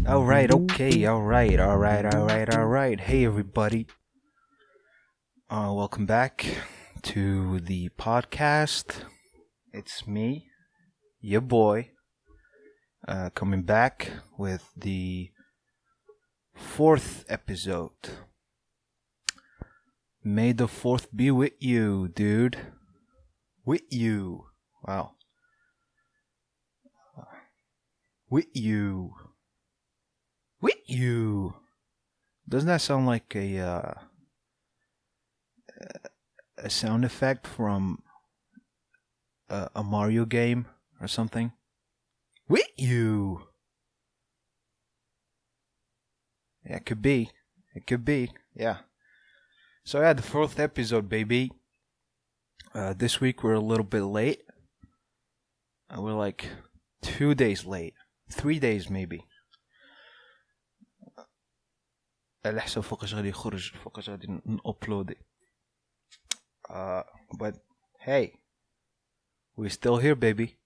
Alright, okay, alright. Hey everybody. Welcome back to the podcast. It's me, your boy, coming back with the fourth episode. May the fourth be with you, dude. With you. Wow. With you. With you. Doesn't that sound like a sound effect from a Mario game or something? With you. Yeah, it could be. It could be. Yeah. So yeah, the fourth episode, baby. This week we're a little bit late. We're like 2 days late. 3 days maybe. الحساب فوقاش غادي يخرج فوقاش غادي نابلودي. But hey, we're still here, baby.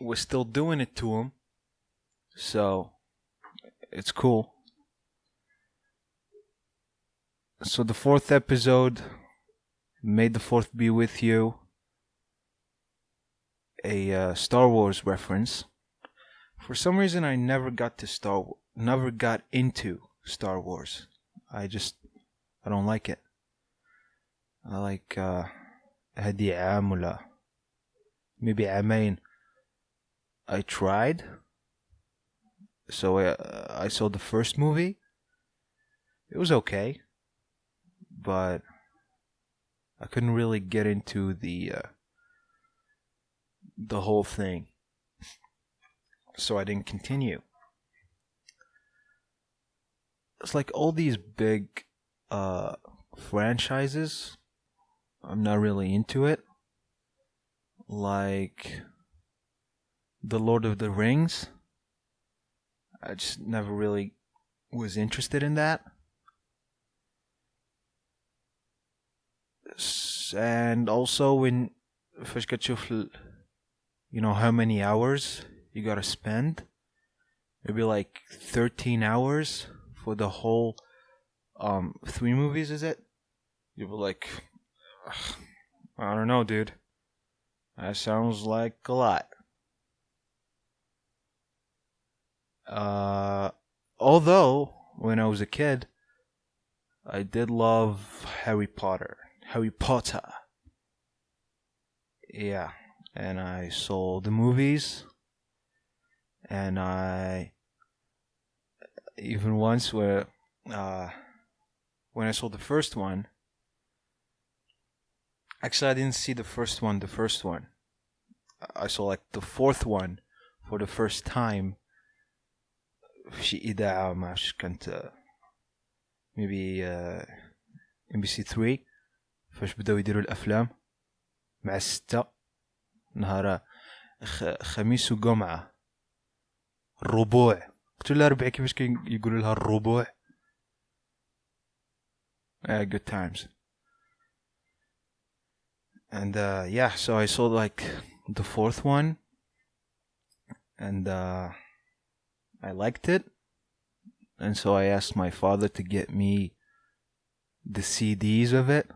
We're still doing it to him. So it's cool. So the fourth episode, may the fourth be with you. A Star Wars reference. For some reason, I never got into Star Wars. I don't like it. I like هدي عام ولا maybe عامين. I tried. So I saw the first movie. It was okay, but I couldn't really get into the whole thing. So I didn't continue. It's like all these big franchises, I'm not really into it. Like The Lord of the Rings, I just never really was interested in that. And also when فاش كتشوف you know how many hours you gotta spend, maybe like 13 hours for the whole 3 movies, is it? You were like, I don't know, dude. That sounds like a lot. Although when I was a kid, I did love Harry Potter. Yeah, and I saw the movies, and I even once when I saw the first one. Actually, I didn't see the first one. I saw like the fourth one for the first time. في إذاعة ما عرفتش كانت maybe MBC3 فاش بداو يديروا الأفلام مع 6 نهار خميس وجمعة الربوع. قلت لها ربع كيفاش يقولوا لها الربوع. Good times. And yeah, so I saw like the fourth one, and I liked it, and so I asked my father to get me the CDs of it,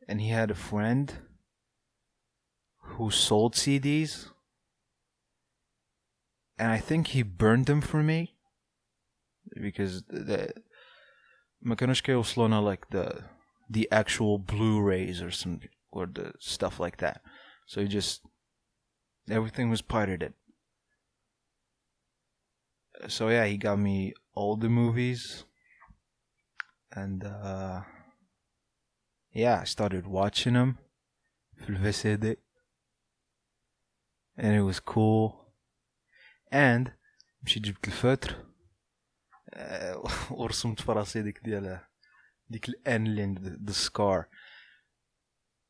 and he had a friend who sold CDs, and I think he burned them for me because ما كانوش كيوصلونا like the actual Blu-rays or the stuff like that. So everything was pirated. So yeah, he got me all the movies, and yeah, I started watching them في الفسيدة, and it was cool. And مشيت جبت الفطر ورسمت في راسي ديك الان اللي عند the scar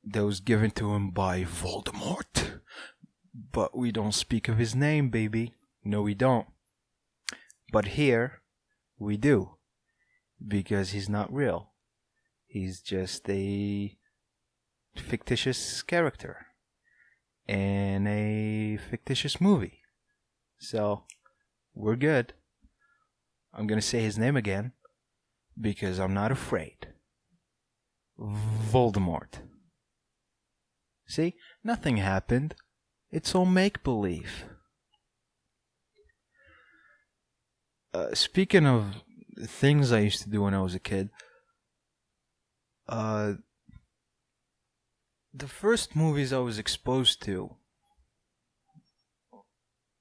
that was given to him by Voldemort. But we don't speak of his name, baby. No, we don't. But here, we do. Because he's not real. He's just a fictitious character in a fictitious movie. So, We're good. I'm gonna say his name again because I'm not afraid. Voldemort. See? Nothing happened. It's all make-believe. Speaking of things I used to do when I was a kid, the first movies I was exposed to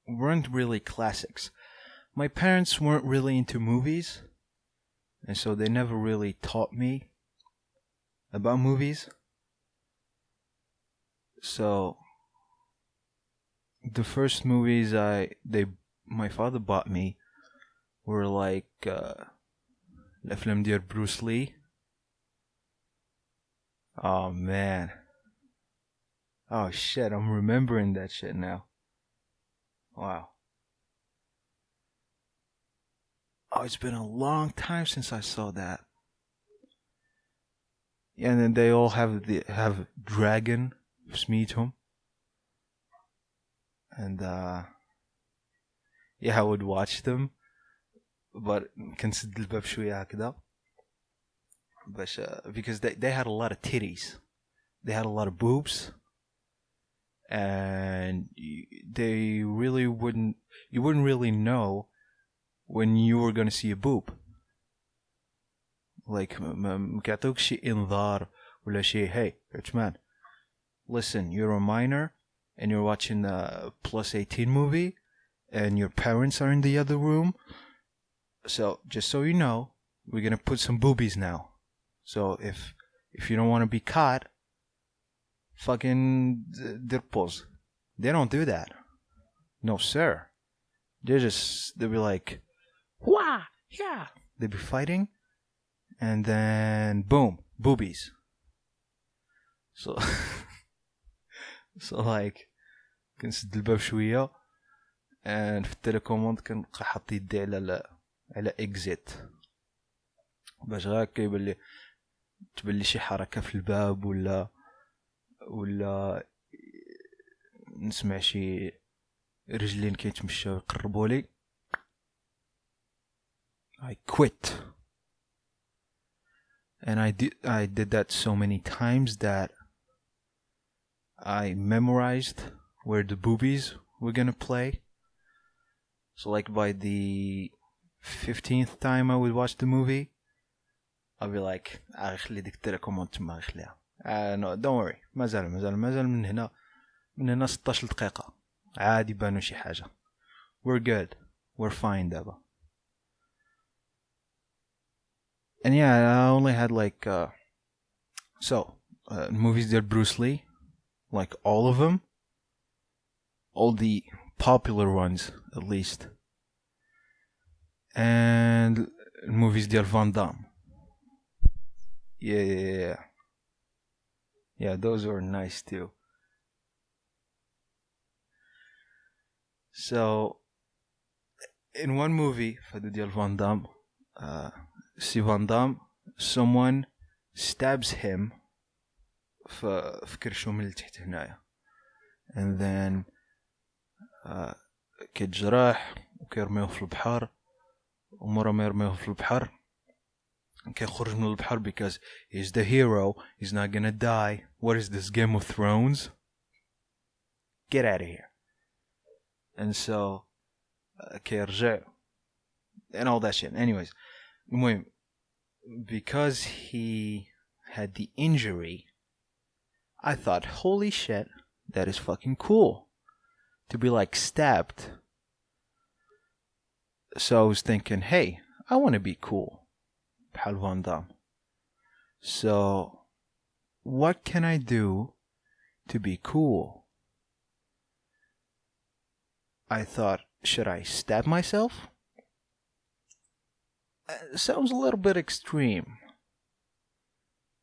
weren't really classics. My parents weren't really into movies, and so they never really taught me about movies. So the first movies my father bought me were like الافلام ديال Bruce Lee. Oh man. Oh shit, I'm remembering that shit now. Wow. Oh, it's been a long time since I saw that. Yeah, and then they all have dragon Smeatum. And yeah, I would watch them. But كنسد الباب شوية هكذا. But because they had a lot of titties. They had a lot of boobs. And you wouldn't really know when you were going to see a boob. Like مكعطوك شي انذار ولا شي, hey, rich man, listen, you're a minor and you're watching a plus 18 movie and your parents are in the other room, so just so you know, we're going to put some boobies now. So if you don't want to be caught, fucking dirpos. They don't do that. No sir. They'll be like, wah, yeah. They'll be fighting, and then boom, boobies. So like كنسد الباب شوية and في التليكوموند كنبقى حاط يدي على اكزيت باش غير كيبان لي شي حركة في الباب ولا نسمع شي رجلين كيتمشاو يقربوا لي. I quit. And I did that so many times that I memorized where the boobies were gonna play. So like by the 15th time I would watch the movie, I'll be like, خلي ديك التليكوموند تما خليها. No, don't worry. مازال من هنا 16 دقيقة. عادي بانو شي حاجة. We're good. We're fine دابا. And yeah, I only had like movies that Bruce Lee, like all of them, all the popular ones at least, and movies that Van Damme. Yeah, those were nice too. So in one movie فهذا ديال Van Damme, see Van Damme, someone stabs him في كرشو من تحت هنايا, and then كيتجرح وكيرميوه في البحر, ومورا ما يرميوه في البحر كيخرج من البحر because he's the hero, he's not gonna die. What is this, Game of Thrones? Get out of here. And so كيرجع and all that shit. Anyways, because he had the injury, I thought, holy shit, that is fucking cool to be like stabbed. So I was thinking, hey, I want to be cool. بحال Van Damme. So what can I do to be cool? I thought, should I stab myself? Sounds a little bit extreme.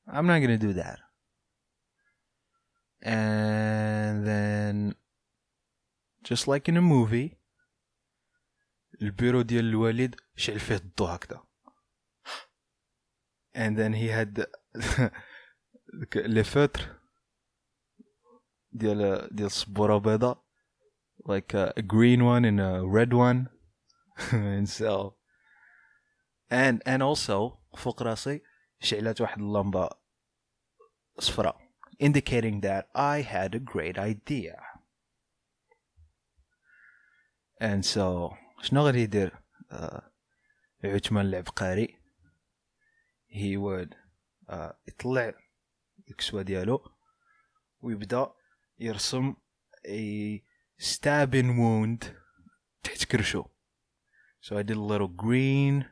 I'm not gonna do that. And then, just like in a movie, البيرو ديال الوالد شعل فيه الضو هكذا. And then he had les feutres ديال الصبورة بيضاء, like a green one and a red one, and so and also فوق راسي شعلت واحد اللمبة صفراء indicating that I had a great idea. And so شنو غادي يدير عثمان العبقري؟ he would يطلع الكسوة ديالو ويبدأ يرسم a stabbing wound تحت كرشو. So I did a little green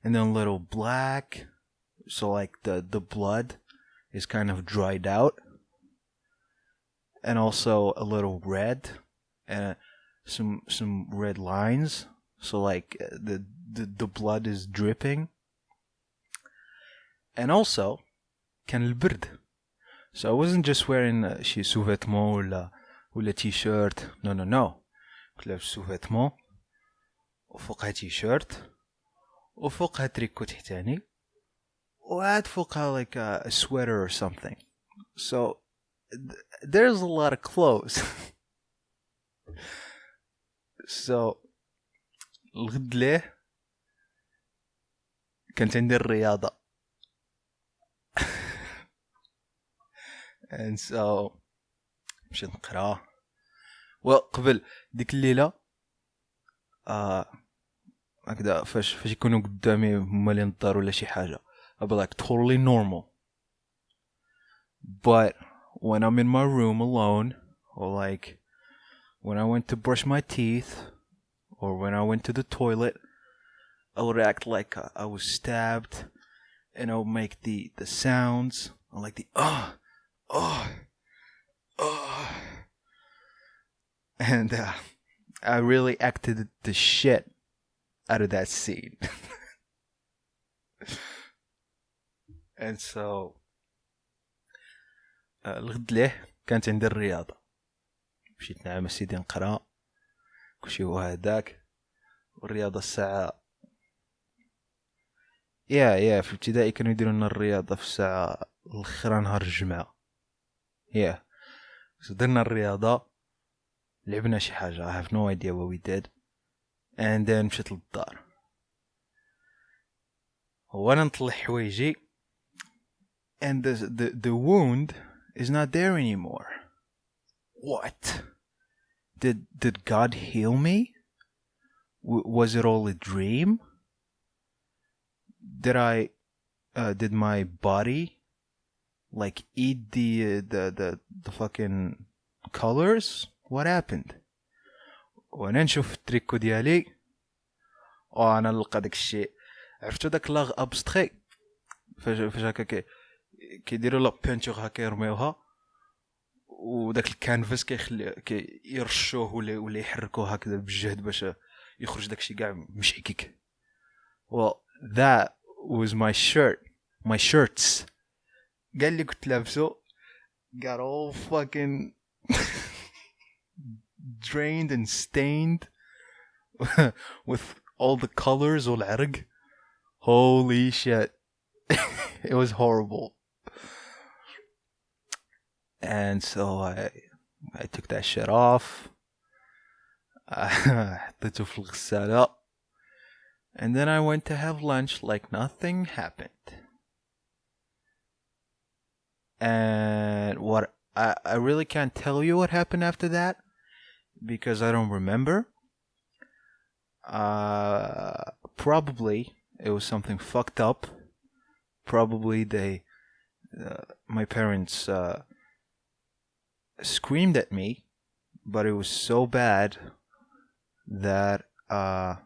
and then a little black, so like the blood is kind of dried out, and also a little red and some red lines, so like the blood is dripping. And also كان البرد, so I wasn't just wearing شي sous-vêtements ولا t-shirt. No كنت لابس sous-vêtements وفوقها t-shirt وفوقها تريكو تحتاني وعاد فوقها like a sweater or something. So there's a lot of clothes. So الغد ليه كانت عندي الرياضة. and so مشيت نقرا. well قبل ديك الليلة هكذا فاش يكونوا قدامي هما اللي نضار ولا شي حاجة I'll be like totally normal. But when I'm in my room alone, or like when I went to brush my teeth, or when I went to the toilet, I would act like I was stabbed, and I would make the sounds, like the and I really acted the shit out of that scene. and so الغد ليه كانت عندي الرياضة, مشيت نعم سيدي نقرا كلشي هو هداك. والرياضة الساعة في ابتدائي كانوا يديروا لنا الرياضة في الساعة الأخرى نهار الجمعة. so درنا الرياضة, لعبنا شي حاجة, I have no idea what we did, and then مشيت للدار وانا نطلع حوايجي, and the wound is not there anymore. What? Did God heal me? Was it all a dream? Did my body like eat the fucking colors? What happened? وانا نشوف التريكو ديالي وانا نلقى داك الشيء, عرفتو داك لاغ ابستري فاش هكا كيديروا لا بينتور هكا يرميوها, وداك الكانفاس يرشوه ولا يحركوه هكذا بالجهد باش يخرج داك الشيء كاع مشعكك. well that was my shirts قال لي كنت لابسو got all fucking drained and stained with all the colors والعرق. Holy shit. It was horrible. And so I took that shit off. حطيته في الغسالة, and then I went to have lunch like nothing happened. And what I really can't tell you what happened after that because I don't remember. Probably it was something fucked up. Probably my parents screamed at me, but it was so bad that I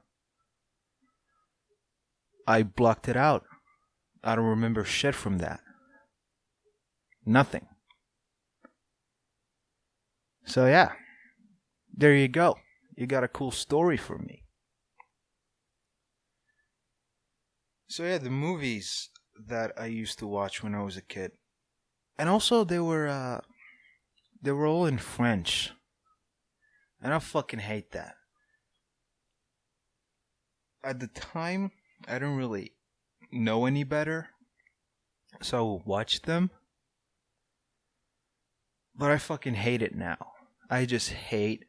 blocked it out. I don't remember shit from that. Nothing. So yeah, there you go. You got a cool story for me. So yeah, the movies that I used to watch when I was a kid, and also they were all in French, and I fucking hate that. At the time, I didn't really know any better, so I would watch them, but I fucking hate it now. I just hate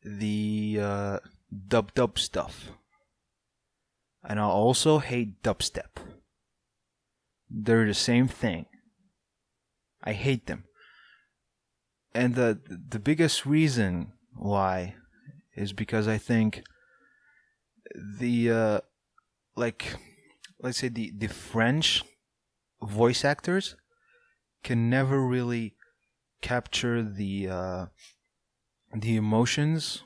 the dub stuff. And I also hate dubstep. They're the same thing. I hate them. And the biggest reason why is because I think the let's say the French voice actors can never really capture the emotions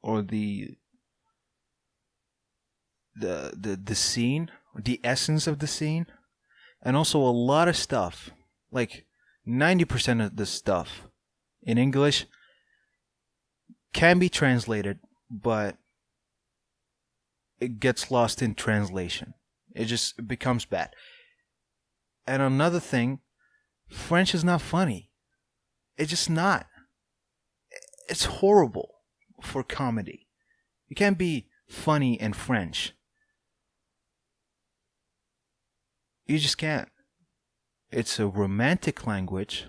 or the scene, the essence of the scene, and also a lot of stuff, like 90% of the stuff in English can be translated, but it gets lost in translation. It just becomes bad. And another thing, French is not funny. It's just not. It's horrible for comedy. You can't be funny in French. You just can't. It's a romantic language,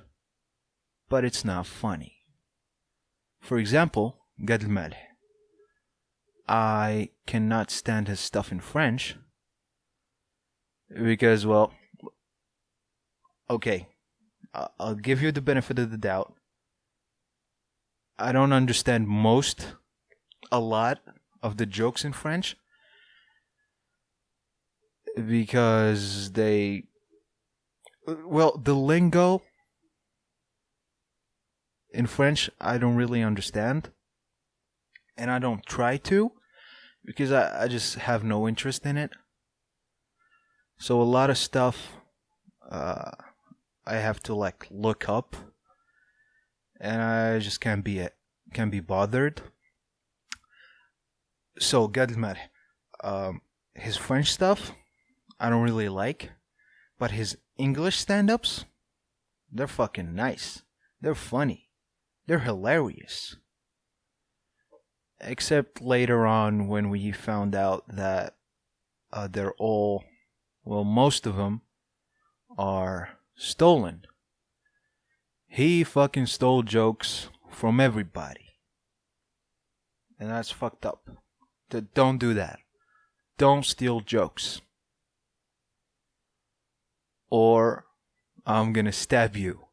but it's not funny. For example, Gad Elmaleh. I cannot stand his stuff in French because, well, okay, I'll give you the benefit of the doubt. I don't understand a lot of the jokes in French because the lingo in French I don't really understand, and I don't try to because I just have no interest in it. So a lot of stuff I have to look up, and I just can't be bothered. So Gad Elmaleh, his French stuff I don't really like, but his English stand-ups, they're fucking nice. They're funny. They're hilarious. Except later on when we found out that they're all, well, most of them are stolen. He fucking stole jokes from everybody. And that's fucked up. Don't do that. Don't steal jokes. Or I'm gonna stab you.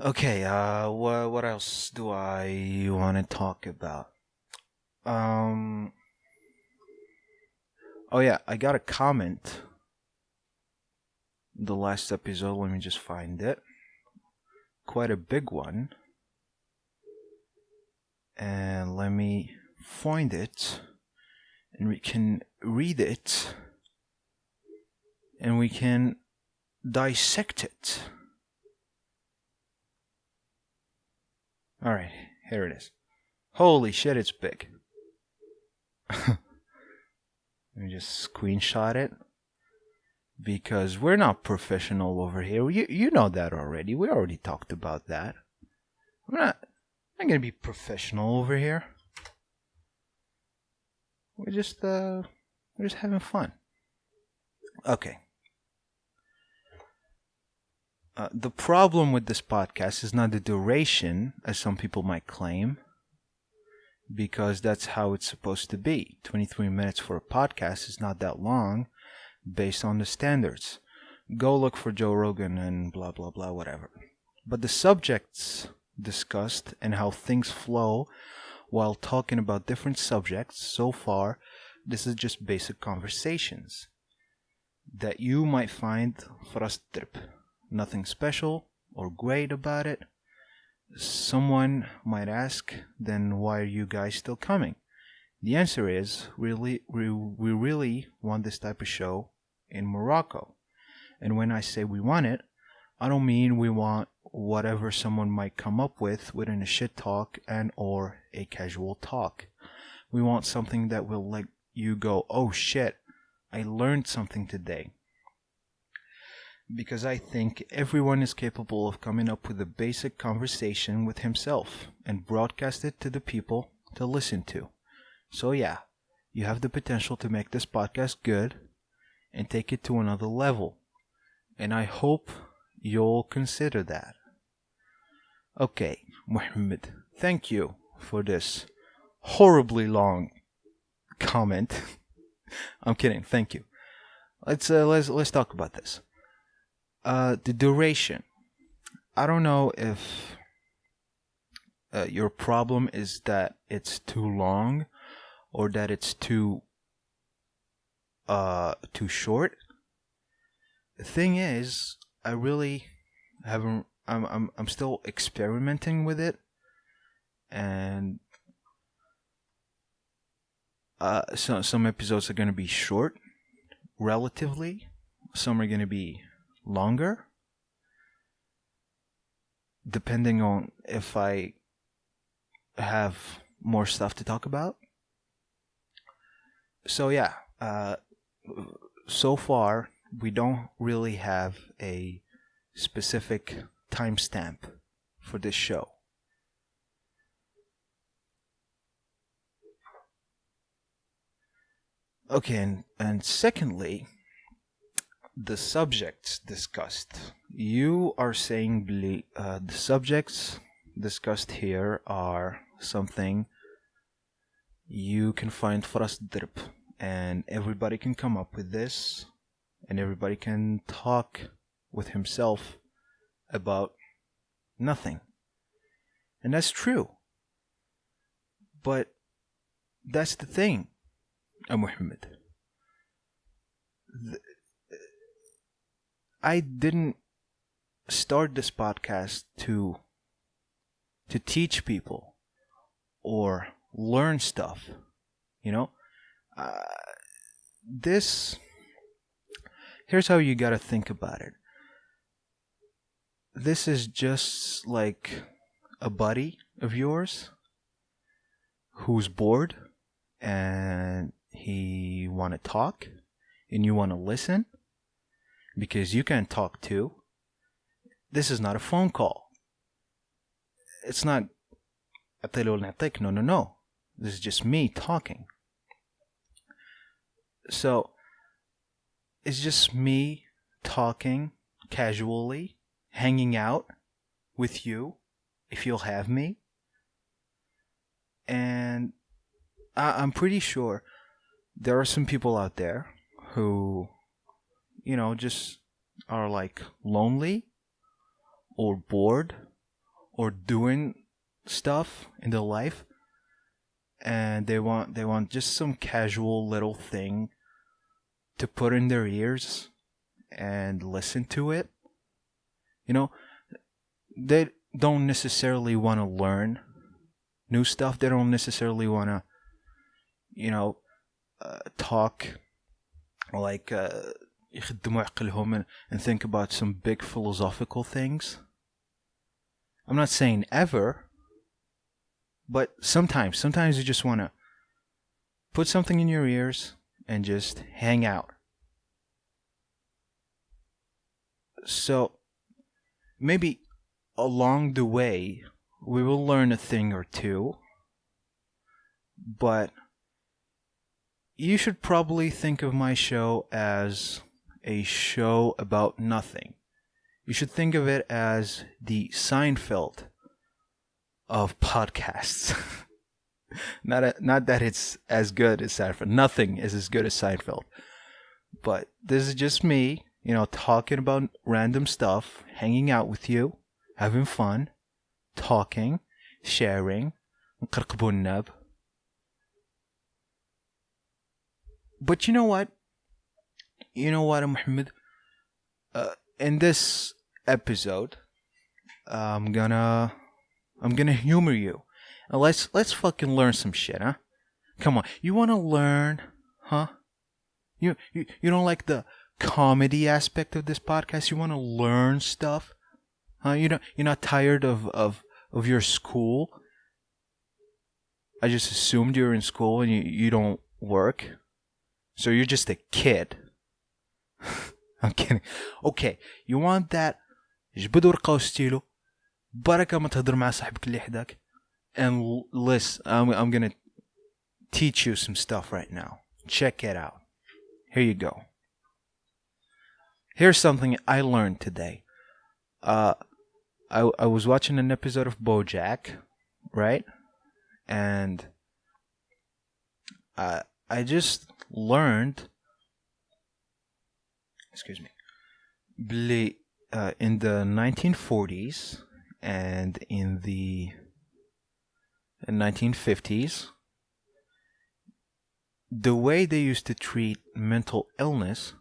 Okay, what else do I want to talk about? Oh yeah, I got a comment the last episode. Let me just find it. Quite a big one. And let me find it. And we can read it. And we can dissect it. Alright, here it is. Holy shit, it's big. Let me just screenshot it. Because we're not professional over here. You know that already. We already talked about that. I'm not gonna be professional over here. We're just having fun. Okay. The problem with this podcast is not the duration, as some people might claim, because that's how it's supposed to be. 23 minutes for a podcast is not that long, based on the standards. Go look for Joe Rogan and blah blah blah, whatever. But the subjects discussed and how things flow while talking about different subjects, so far, this is just basic conversations that you might find frustrip. Nothing special or great about it. Someone might ask, then why are you guys still coming? The answer is, we really want this type of show in Morocco. And when I say we want it, I don't mean we want whatever someone might come up with within a shit talk and or a casual talk. We want something that will let you go, oh shit, I learned something today. Because I think everyone is capable of coming up with a basic conversation with himself and broadcast it to the people to listen to. So yeah, you have the potential to make this podcast good and take it to another level. and I hope you'll consider that. Okay, Muhammad, thank you for this horribly long comment. I'm kidding. Thank you. Let's talk about this. The duration. I don't know if your problem is that it's too long or that it's too short. The thing is, I really haven't. I'm still experimenting with it, and so some episodes are gonna be short, relatively. Some are gonna be longer, depending on if I have more stuff to talk about. So yeah, so far we don't really have a specific timestamp for this show. Okay, and secondly, the subjects discussed. You are saying the subjects discussed here are something you can find faras drip, and everybody can come up with this, and everybody can talk with himself about nothing. And that's true. But that's the thing, Muhammad. I didn't start this podcast to teach people or learn stuff, you know. This here's how you gotta think about it. This is just like a buddy of yours who's bored and he want to talk and you want to listen because you can talk too. This is not a phone call. It's not no. This is just me talking. So it's just me talking casually, hanging out with you if you'll have me. And I'm pretty sure there are some people out there who, you know, just are like lonely or bored or doing stuff in their life, and they want just some casual little thing to put in their ears and listen to it. You know, they don't necessarily want to learn new stuff. They don't necessarily want to, you know, talk like and think about some big philosophical things. I'm not saying ever, but sometimes you just want to put something in your ears and just hang out. So maybe along the way we will learn a thing or two, but you should probably think of my show as a show about nothing. You should think of it as the Seinfeld of podcasts. Not that it's as good as Seinfeld. Nothing is as good as Seinfeld. But this is just me, you know, talking about random stuff, hanging out with you, having fun, talking, sharing. But you know what? Muhammad? In this episode, I'm gonna humor you. And let's fucking learn some shit, huh? Come on, you wanna learn, huh? You don't like the comedy aspect of this podcast? You wanna learn stuff? Huh? You're not tired of your school? I just assumed you're in school and you don't work. So you're just a kid. I'm kidding. Okay, you want that? جبد ورقة وستيلو. بركة ما تهضر مع صاحبك اللي حداك. And listen, I'm gonna teach you some stuff right now. Check it out. Here you go. Here's something I learned today. Uh, I was watching an episode of BoJack, right? And I just learned, excuse me, in the 1940s and in the 1950s, the way they used to treat mental illness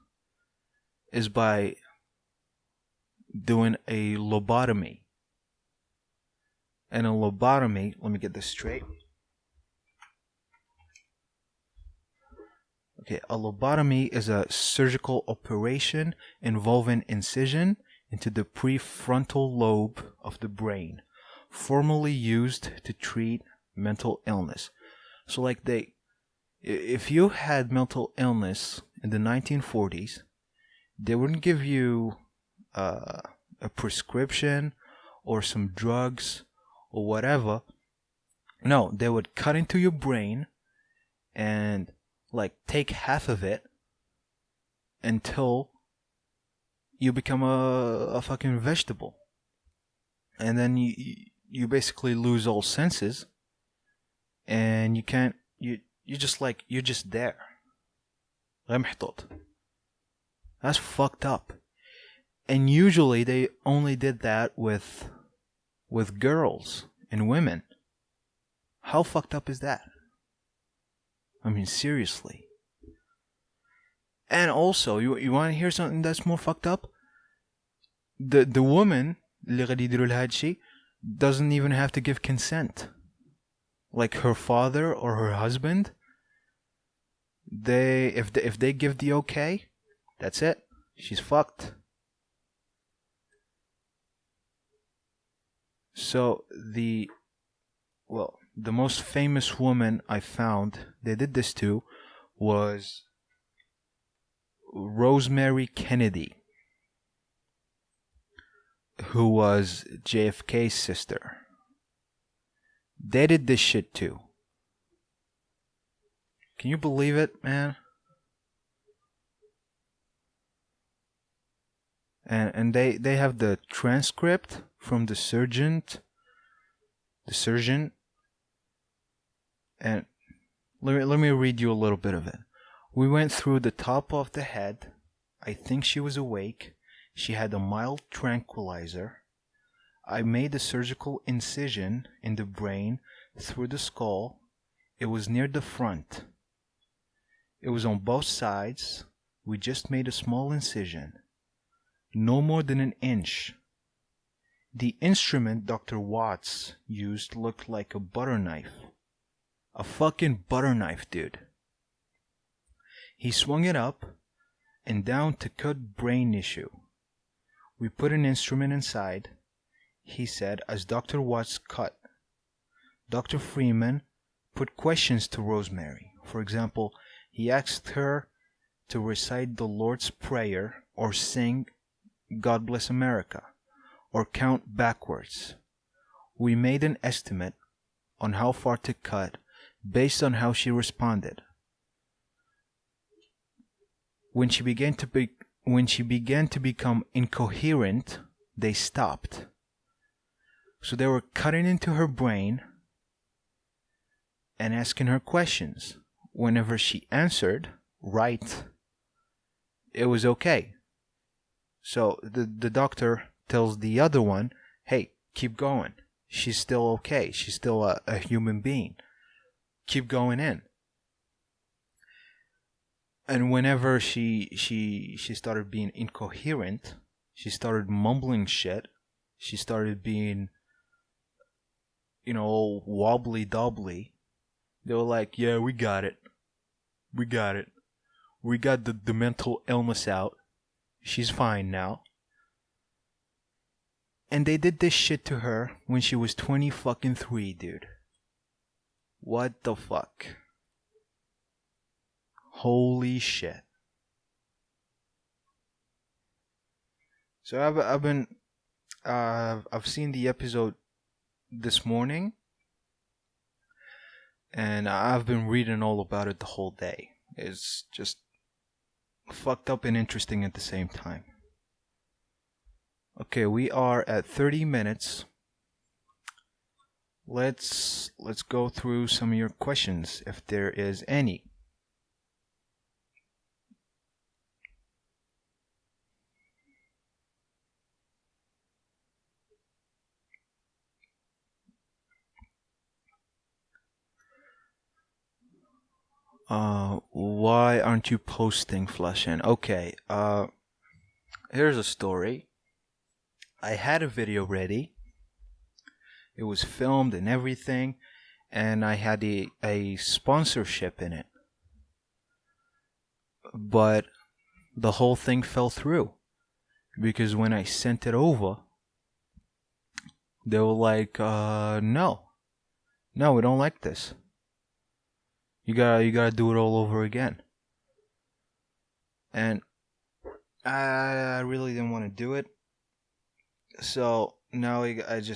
is by doing a lobotomy. And a lobotomy, let me get this straight. Okay, a lobotomy is a surgical operation involving incision into the prefrontal lobe of the brain, formerly used to treat mental illness. So, like, if you had mental illness in the 1940s, they wouldn't give you a prescription or some drugs or whatever. No, they would cut into your brain and like take half of it until you become a fucking vegetable, and then you basically lose all senses, and you can't you just like you're just there. That's fucked up. And usually they only did that with girls and women. How fucked up is that? I mean, seriously. And also, you want to hear something that's more fucked up? The woman اللي غادي يديروا لها هادشي doesn't even have to give consent. Like her father or her husband, if they give the okay, that's it. She's fucked. So the most famous woman I found they did this to was Rosemary Kennedy, who was JFK's sister. They did this shit too. Can you believe it, man? And they have the transcript from the surgeon, and let me read you a little bit of it. We went through the top of the head. I think she was awake. She had a mild tranquilizer. I made a surgical incision in the brain through the skull. It was near the front. It was on both sides. We just made a small incision. No more than an inch. The instrument Dr. Watts used looked like a butter knife. A fucking butter knife, dude. He swung it up and down to cut brain tissue. We put an instrument inside, he said, as Dr. Watts cut. Dr. Freeman put questions to Rosemary. For example, he asked her to recite the Lord's Prayer or sing God Bless America or count backwards. We made an estimate on how far to cut based on how she responded. When she began to become incoherent, they stopped. So they were cutting into her brain and asking her questions. Whenever she answered right, it was okay. So the doctor tells the other one, hey, keep going. She's still okay. She's still a human being. Keep going in. And whenever she started being incoherent, she started mumbling shit. She started being, all wobbly-dobbly. They were like, yeah, we got it. We got it. We got the mental illness out. She's fine now. And they did this shit to her when she was 23, dude. What the fuck? Holy shit. So I've seen the episode this morning, and I've been reading all about it the whole day. It's just fucked up and interesting at the same time. Okay, we are at 30 minutes. Let's go through some of your questions, if there is any. Why aren't you posting Flushin'? Okay, here's a story. I had a video ready. It was filmed and everything, and I had a sponsorship in it. But the whole thing fell through. Because when I sent it over, they were like, no, we don't like this. You gotta do it all over again. And I really didn't want to do it. So now I gotta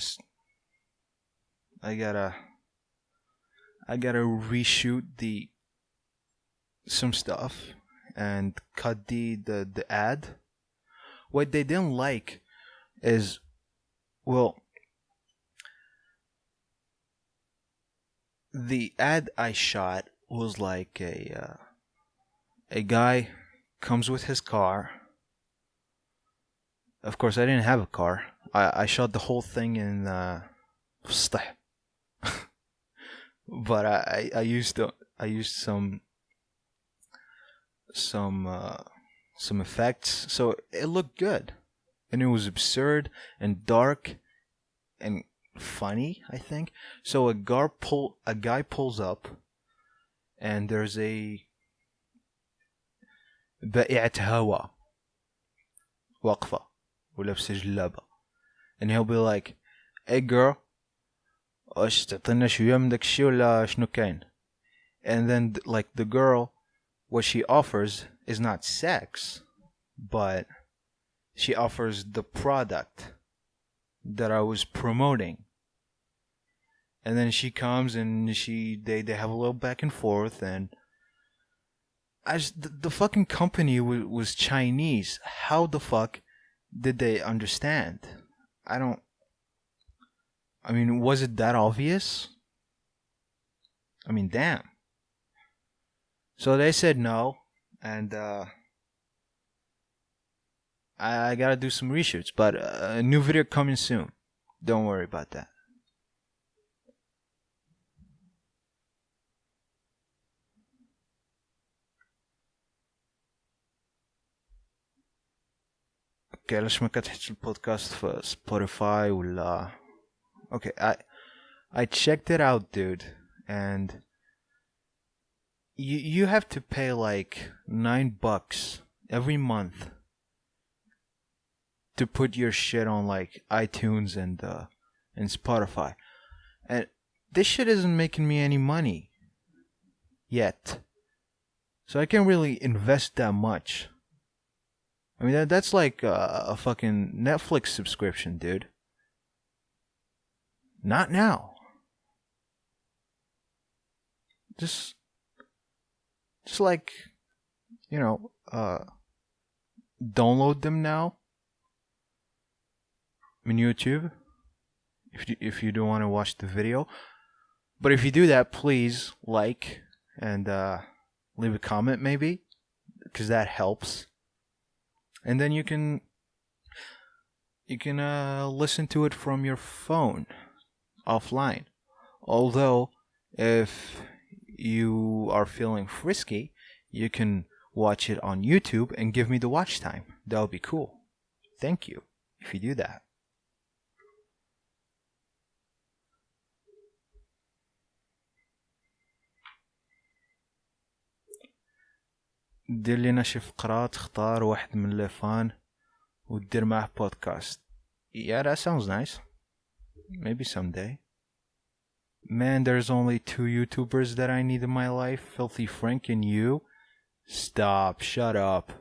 reshoot some stuff and cut the ad. What they didn't like is, well, the ad I shot was like a guy comes with his car. Of course, I didn't have a car. I shot the whole thing in but I used some effects, so it looked good, and it was absurd and dark and funny, I think. So a guy pulls up, and there's a بائعة هوا واقفة ولابسة جلابة, and he'll be like, hey girl, ايش تعطينا شوية من داك الشي ولا شنو كاين? And then like the girl, what she offers is not sex, but she offers the product that I was promoting. And then she comes and they have a little back and forth, and the fucking company was Chinese. How the fuck did they understand? I mean, was it that obvious? I mean, damn. So they said no, and I gotta do some reshoots, but a new video coming soon. Don't worry about that. اوكي, ليش ما كتحطش البودكاست في سبوتيفاي ولا... Okay, I checked it out, dude, and you have to pay like $9 every month to put your shit on like iTunes and Spotify, and this shit isn't making me any money yet, so I can't really invest that much. I mean, that's like a fucking Netflix subscription, dude. Not now. Just like, you know, download them now on YouTube if you don't want to watch the video. But if you do that, please like and leave a comment maybe, because that helps. And then you can listen to it from your phone offline. Although if you are feeling frisky, you can watch it on YouTube and give me the watch time. That would be cool. Thank you if you do that. دير لنا شي فقرات, اختار واحد من لفان ودير معه بودكاست. Yeah, that sounds nice. Maybe someday. Man, there's only 2 YouTubers that I need in my life, Filthy Frank and you. Stop, shut up.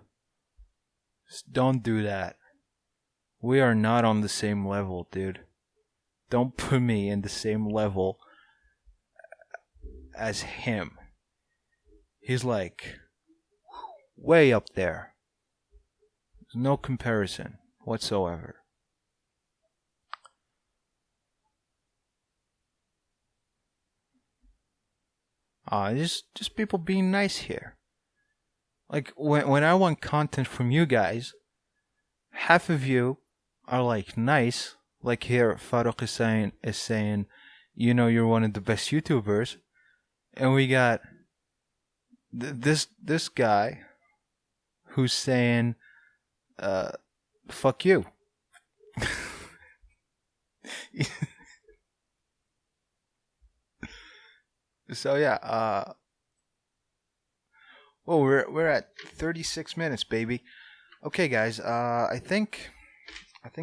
Don't do that. We are not on the same level, dude. Don't put me in the same level as him. He's like way up there. There's no comparison whatsoever. Just people being nice here. Like when I want content from you guys, half of you are like nice. Like here, Farouk is saying, you're one of the best YouTubers, and we got this guy who's saying, "Fuck you." So yeah, well, we're at 36 minutes, baby. Okay, guys. I think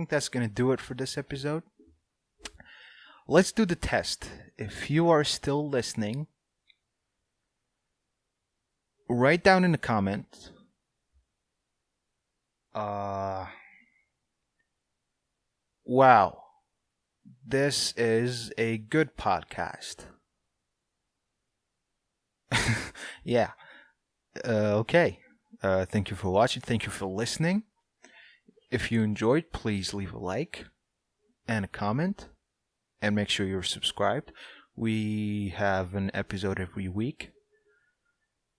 that's gonna do it for this episode. Let's do the test. If you are still listening, write down in the comments. Wow, this is a good podcast. Yeah. Okay. Thank you for watching. Thank you for listening. If you enjoyed, please leave a like and a comment, and make sure you're subscribed. We have an episode every week,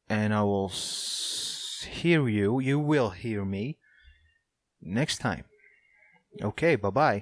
and I will hear you. You will hear me next time. Okay, bye bye.